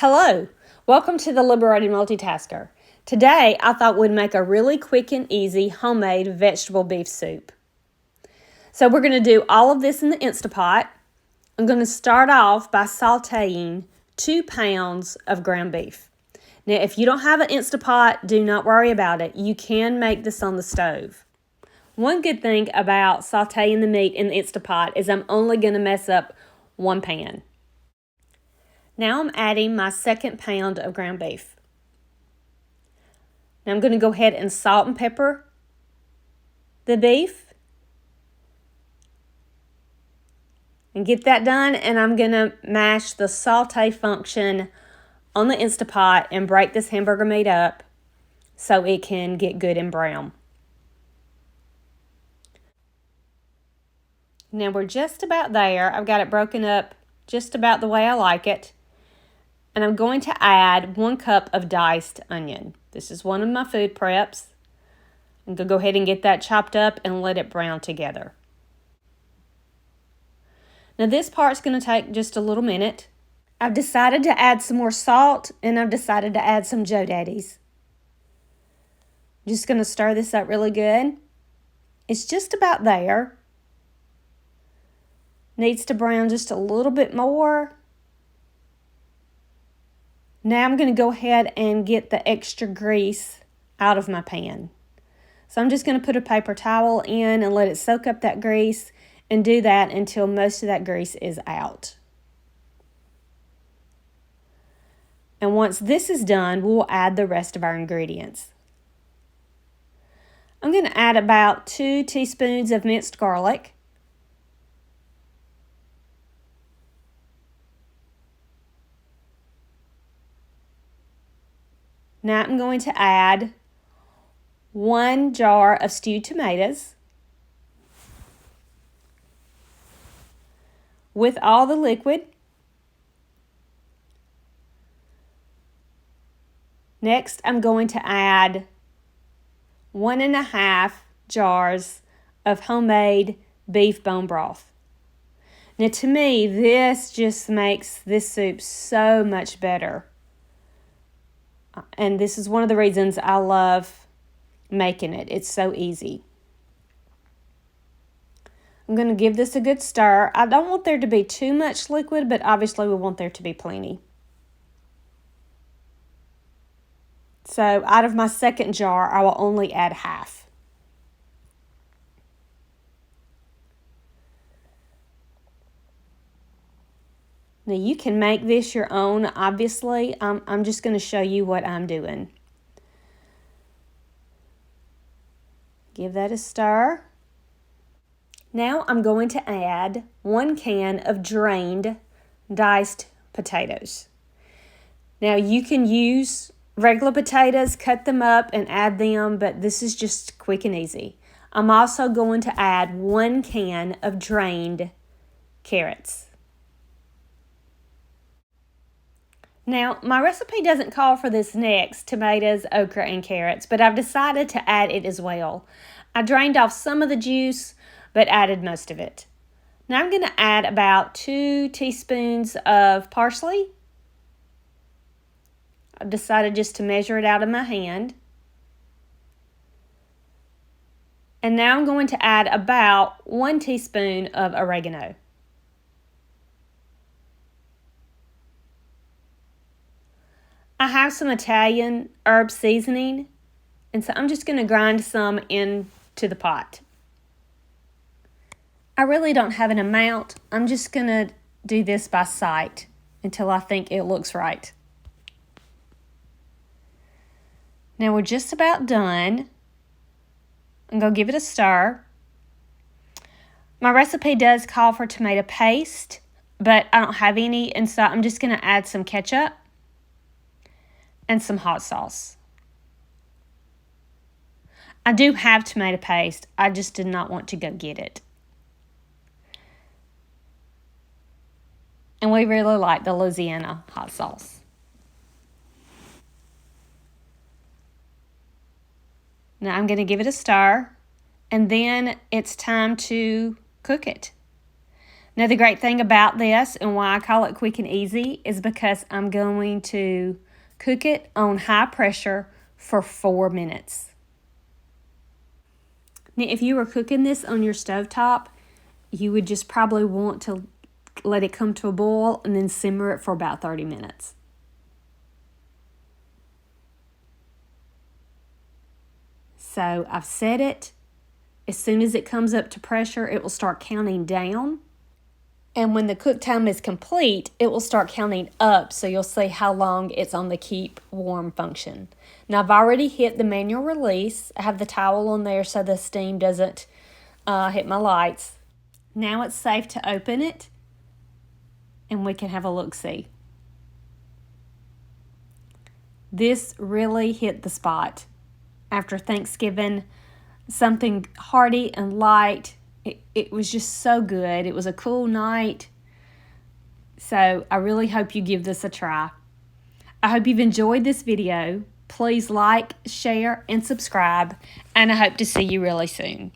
Hello, welcome to the Liberated Multitasker. Today, I thought we'd make a really quick and easy homemade vegetable beef soup. So we're going to do all of this in the Instapot. I'm going to start off by sauteing 2 pounds of ground beef. Now, if you don't have an Instapot, do not worry about it. You can make this on the stove. One good thing about sauteing the meat in the Instapot is I'm only going to mess up 1 pan. Now I'm adding my 2nd pound of ground beef. Now I'm going to go ahead and salt and pepper the beef. And get that done, and I'm going to mash the saute function on the Instapot and break this hamburger meat up so it can get good and brown. Now we're just about there. I've got it broken up just about the way I like it. And I'm going to add 1 cup of diced onion. This is one of my food preps. I'm going to go ahead and get that chopped up and let it brown together. Now this part's going to take just a little minute. I've decided to add some more salt, and I've decided to add some Joe Daddies. Just going to stir this up really good. It's just about there. Needs to brown just a little bit more. Now I'm going to go ahead and get the extra grease out of my pan. So I'm just going to put a paper towel in and let it soak up that grease and do that until most of that grease is out. And once this is done, we'll add the rest of our ingredients. I'm going to add about 2 teaspoons of minced garlic. Now I'm going to add 1 jar of stewed tomatoes with all the liquid. Next, I'm going to add 1.5 jars of homemade beef bone broth. Now to me, this just makes this soup so much better. And this is one of the reasons I love making it. It's so easy. I'm going to give this a good stir. I don't want there to be too much liquid, but obviously we want there to be plenty. So out of my 2nd jar, I will only add half. Now you can make this your own, obviously. I'm just going to show you what I'm doing. Give that a stir. Now I'm going to add 1 can of drained diced potatoes. Now you can use regular potatoes, cut them up and add them, but this is just quick and easy. I'm also going to add 1 can of drained carrots. Now, my recipe doesn't call for this next, tomatoes, okra, and carrots, but I've decided to add it as well. I drained off some of the juice, but added most of it. Now I'm going to add about 2 teaspoons of parsley. I've decided just to measure it out in my hand. And now I'm going to add about 1 teaspoon of oregano. I have some Italian herb seasoning, and so I'm just going to grind some into the pot. I really don't have an amount. I'm just going to do this by sight until I think it looks right. Now we're just about done. I'm going to give it a stir. My recipe does call for tomato paste, but I don't have any, and so I'm just going to add some ketchup and some hot sauce. I do have tomato paste. I just did not want to go get it. And we really like the Louisiana hot sauce. Now I'm going to give it a stir, and then it's time to cook it. Now, the great thing about this and why I call it quick and easy is because I'm going to cook it on high pressure for 4 minutes. Now, if you were cooking this on your stovetop, you would just probably want to let it come to a boil and then simmer it for about 30 minutes. So I've set it. As soon as it comes up to pressure, it will start counting down. And when the cook time is complete, it will start counting up, so you'll see how long it's on the keep warm function. Now, I've already hit the manual release. I have the towel on there so the steam doesn't hit my lights. Now it's safe to open it, and we can have a look-see. This really hit the spot. After Thanksgiving, something hearty and light. It was just so good. It was a cool night. So I really hope you give this a try. I hope you've enjoyed this video. Please like, share, and subscribe. And I hope to see you really soon.